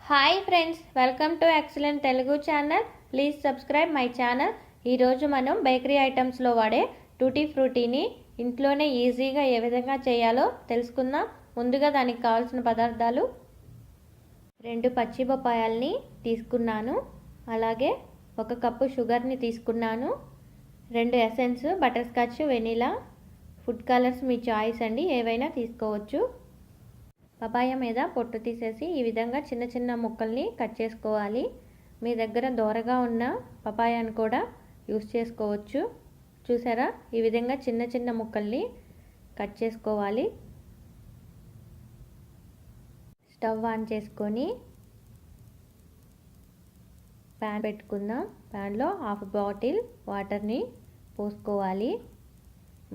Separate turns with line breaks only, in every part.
Hi friends, welcome to excellent Telugu channel. Please subscribe my channel. ఈరోజు మనం bakery ఐటమ్స్లో వాడే tutti ఫ్రూటీని ఇంట్లోనే ఈజీగా ఏ విధంగా చేయాలో తెలుసుకుందాం. ముందుగా దానికి కావాల్సిన పదార్థాలు: 2 పచ్చి బొప్పాయాలని తీసుకున్నాను, అలాగే 1 కప్పు షుగర్ని తీసుకున్నాను, 2 essence butterscotch, vanilla, food colours మీ చాయిస్ అండి, ఏవైనా తీసుకోవచ్చు. పపాయ మీద పొట్టు తీసేసి ఈ విధంగా చిన్న చిన్న ముక్కల్ని కట్ చేసుకోవాలి. మీ దగ్గర దోరగా ఉన్న పపాయాను కూడా యూస్ చేసుకోవచ్చు. చూసారా, ఈ విధంగా చిన్న చిన్న ముక్కల్ని కట్ చేసుకోవాలి. స్టవ్ ఆన్ చేసుకొని ప్యాన్ పెట్టుకుందాం. ప్యాన్లో 1/2 బాటిల్ వాటర్ని పోసుకోవాలి.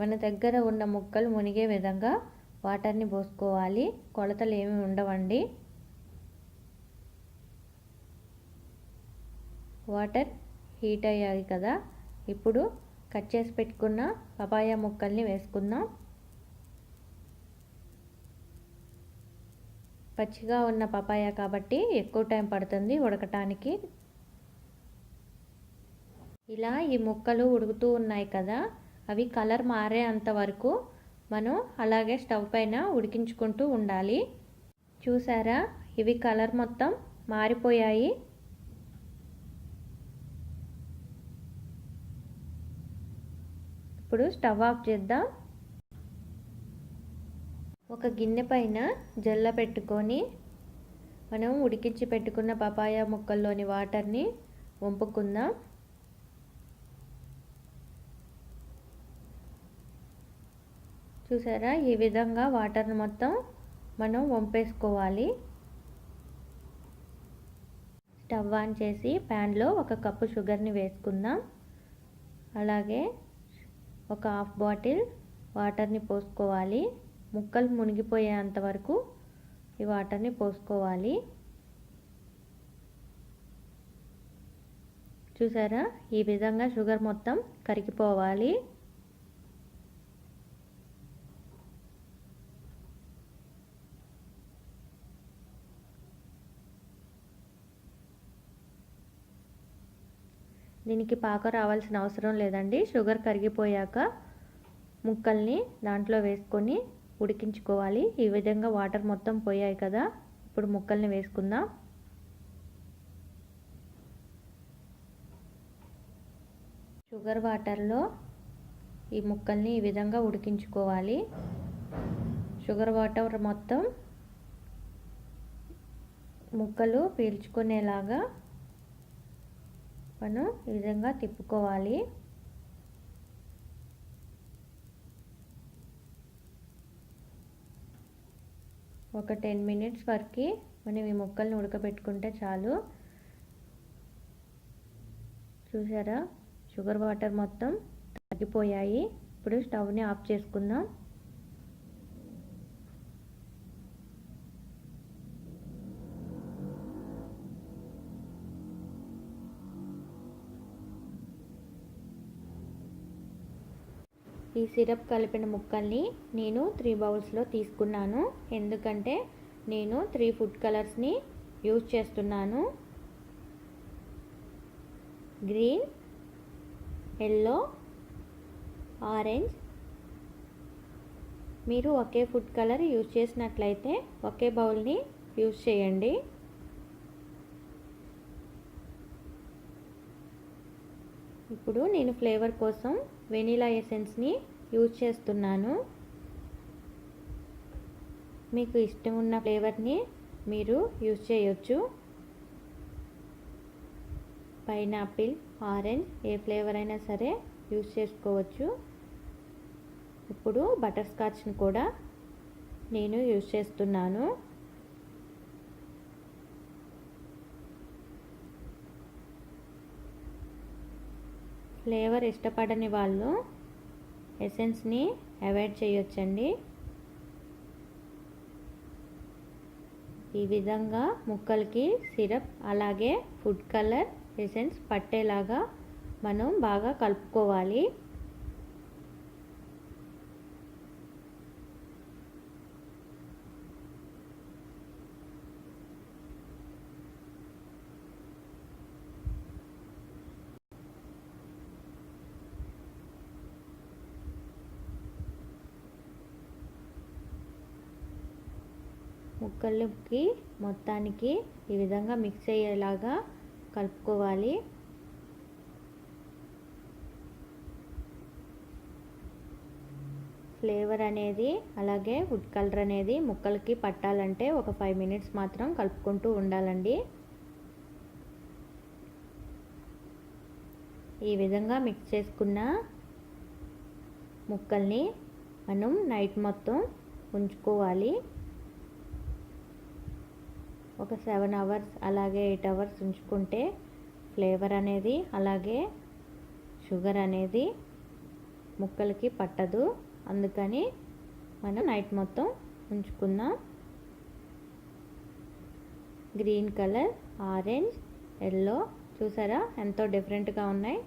మన దగ్గర ఉన్న ముక్కలు మునిగే విధంగా వాటర్ని పోసుకోవాలి. కొలతలు ఏమి ఉండవండి. వాటర్ హీట్ అయ్యాయి కదా, ఇప్పుడు కట్ చేసి పెట్టుకున్న పపాయ ముక్కల్ని వేసుకుందాం. పచ్చిగా ఉన్న పపాయ కాబట్టి ఎక్కువ టైం పడుతుంది ఉడకటానికి. ఇలా ఈ ముక్కలు ఉడుకుతూ ఉన్నాయి కదా, అవి కలర్ మారేంత వరకు మనం అలాగే స్టవ్ పైన ఉడికించుకుంటూ ఉండాలి. చూసారా, ఇవి కలర్ మొత్తం మారిపోయాయి. ఇప్పుడు స్టవ్ ఆఫ్ చేద్దాం. ఒక గిన్నె పైన జల్ల పెట్టుకొని మనం ఉడికించి పెట్టుకున్న పపాయ ముక్కల్లోని వాటర్ని వంపుకుందాం. చూసారా, ఈ విధంగా వాటర్ని మొత్తం మనం వంపేసుకోవాలి. స్టవ్ ఆన్ చేసి ప్యాన్లో 1 కప్పు షుగర్ని వేసుకుందాం. అలాగే 1/2 బాటిల్ వాటర్ని పోసుకోవాలి. ముక్కలు మునిగిపోయేంత వరకు ఈ వాటర్ని పోసుకోవాలి. చూసారా, ఈ విధంగా షుగర్ మొత్తం కరిగిపోవాలి. దీనికి పాక రావాల్సిన అవసరం లేదండి. షుగర్ కరిగిపోయాక ముక్కల్ని దాంట్లో వేసుకొని ఉడికించుకోవాలి. ఈ విధంగా వాటర్ మొత్తం పోయాయి కదా, ఇప్పుడు ముక్కల్ని వేసుకుందాం. షుగర్ వాటర్లో ఈ ముక్కల్ని ఈ విధంగా ఉడికించుకోవాలి. షుగర్ వాటర్ మొత్తం ముక్కలు పీల్చుకునేలాగా మనం ఈ విధంగా తిప్పుకోవాలి. ఒక 10 మినిట్స్ వరకు మనం ఈ ముక్కల్ని ఉడకబెట్టుకుంటే చాలు. చూసారా, షుగర్ వాటర్ మొత్తం తగ్గిపోయాయి. ఇప్పుడు స్టవ్ని ఆఫ్ చేసుకుందాం. ఈ సిరప్ కలిపిన ముక్కల్ని నేను 3 బౌల్స్లో తీసుకున్నాను. ఎందుకంటే నేను 3 ఫుడ్ కలర్స్ని యూజ్ చేస్తున్నాను: గ్రీన్, ఎల్లో, ఆరెంజ్. మీరు ఒకే ఫుడ్ కలర్ యూజ్ చేసినట్లయితే ఒకే బౌల్ని యూజ్ చేయండి. ఇప్పుడు నేను ఫ్లేవర్ కోసం వెనిలా ఎసెన్స్ని యూజ్ చేస్తున్నాను. మీకు ఇష్టం ఉన్న ఫ్లేవర్ని మీరు యూజ్ చేయొచ్చు. పైనాపిల్, ఆరెంజ్, ఏ ఫ్లేవర్ అయినా సరే యూజ్ చేసుకోవచ్చు. ఇప్పుడు బటర్ స్కాచ్ని కూడా నేను యూజ్ చేస్తున్నాను. ఫ్లేవర్ ఇష్టపడని వాళ్ళు ఎసెన్స్ని అవాయిడ్ చేయొచ్చండి. ఈ విధంగా ముక్కలకి సిరప్ అలాగే ఫుడ్ కలర్ ఎసెన్స్ పట్టేలాగా మనం బాగా కలుపుకోవాలి. ముక్కలకి మొత్తానికి ఈ విధంగా మిక్స్ అయ్యేలాగా కలుపుకోవాలి. ఫ్లేవర్ అనేది అలాగే ఫుడ్ కలర్ అనేది ముక్కలకి పట్టాలంటే ఒక 5 మినిట్స్ మాత్రం కలుపుకుంటూ ఉండాలండి. ఈ విధంగా మిక్స్ చేసుకున్న ముక్కల్ని మనం నైట్ మొత్తం ఉంచుకోవాలి. ఒక 7 అవర్స్ అలాగే 8 అవర్స్ ఉంచుకుంటే ఫ్లేవర్ అనేది అలాగే షుగర్ అనేది ముక్కలకి పట్టదు. అందుకని మనం నైట్ మొత్తం ఉంచుకుందాం. గ్రీన్ కలర్, ఆరెంజ్, ఎల్లో చూసారా ఎంతో డిఫరెంట్గా ఉన్నాయి.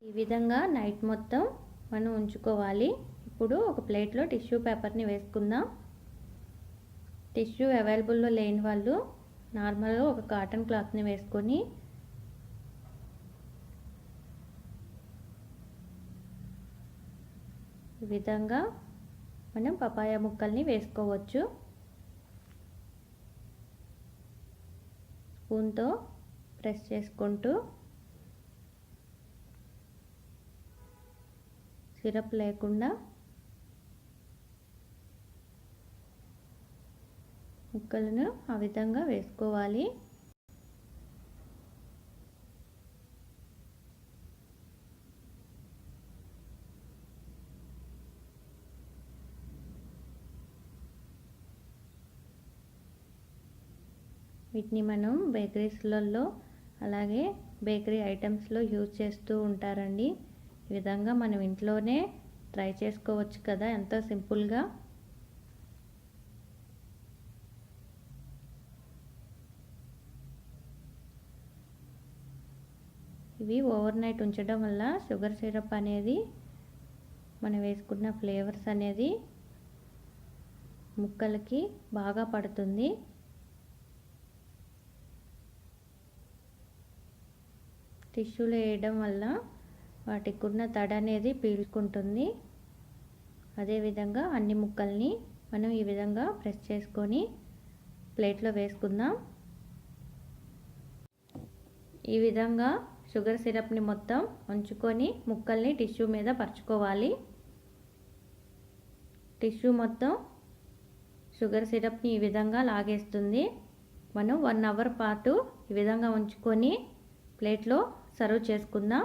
ఈ విధంగా నైట్ మొత్తం మనం ఉంచుకోవాలి. ఇప్పుడు ఒక ప్లేట్లో టిష్యూ పేపర్ని వేసుకుందాం. టిష్యూ అవైలబుల్లో లేని వాళ్ళు నార్మల్గా ఒక కాటన్ క్లాత్ని వేసుకొని ఈ విధంగా మనం పపాయ ముక్కల్ని వేసుకోవచ్చు. స్పూన్తో ప్రెస్ చేసుకుంటూ సిరప్ లేకుండా ముక్కలను ఆ విధంగా వేసుకోవాలి. వీటిని మనం బేకరీస్లలో అలాగే బేకరీ ఐటమ్స్లో యూజ్ చేస్తూ ఉంటారండి. ఈ విధంగా మనం ఇంట్లోనే ట్రై చేసుకోవచ్చు కదా ఎంతో సింపుల్గా. ఇవి ఓవర్ నైట్ ఉంచడం వల్ల షుగర్ సిరప్ అనేది మనం వేసుకున్న ఫ్లేవర్స్ అనేది ముక్కలకి బాగా పడుతుంది. టిష్యూలో వేయడం వల్ల వాటికి ఉన్న తడి అనేది పీల్చుకుంటుంది. అదేవిధంగా అన్ని ముక్కల్ని మనం ఈ విధంగా ప్రెస్ చేసుకొని ప్లేట్లో వేసుకుందాం. ఈ విధంగా షుగర్ సిరప్ని మొత్తం ఉంచుకొని ముక్కల్ని టిష్యూ మీద పరుచుకోవాలి. టిష్యూ మొత్తం షుగర్ సిరప్ని ఈ విధంగా లాగేస్తుంది. మనం 1 అవర్ పాటు ఈ విధంగా ఉంచుకొని ప్లేట్లో సర్వ్ చేసుకుందాం.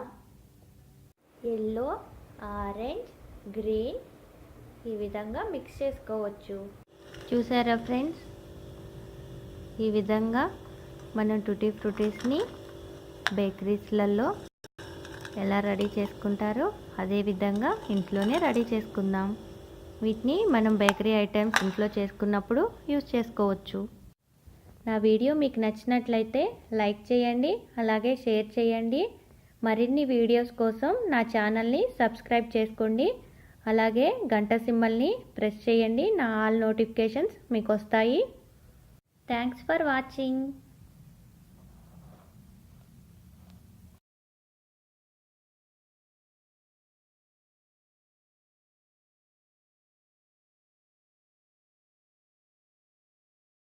ఎల్లో, ఆరెంజ్, గ్రీన్ ఈ విధంగా మిక్స్ చేసుకోవచ్చు. చూసారా ఫ్రెండ్స్, ఈ విధంగా మనం టూటీ ఫ్రూటీస్ని బేకరీస్లలో ఎలా రెడీ చేసుకుంటారో అదే విధంగా ఇంట్లోనే రెడీ చేసుకుందాం. వీటిని మనం బేకరీ ఐటమ్స్ ఇంట్లో చేసుకున్నప్పుడు యూజ్ చేసుకోవచ్చు. నా వీడియో మీకు నచ్చినట్లయితే లైక్ చేయండి, అలాగే షేర్ చేయండి. మరిన్ని వీడియోస్ కోసం నా ఛానల్ని సబ్స్క్రైబ్ చేసుకోండి. అలాగే గంట సింబల్ని ప్రెస్ చేయండి. నా ఆల్ నోటిఫికేషన్స్ మీకు వస్తాయి. Thanks for watching.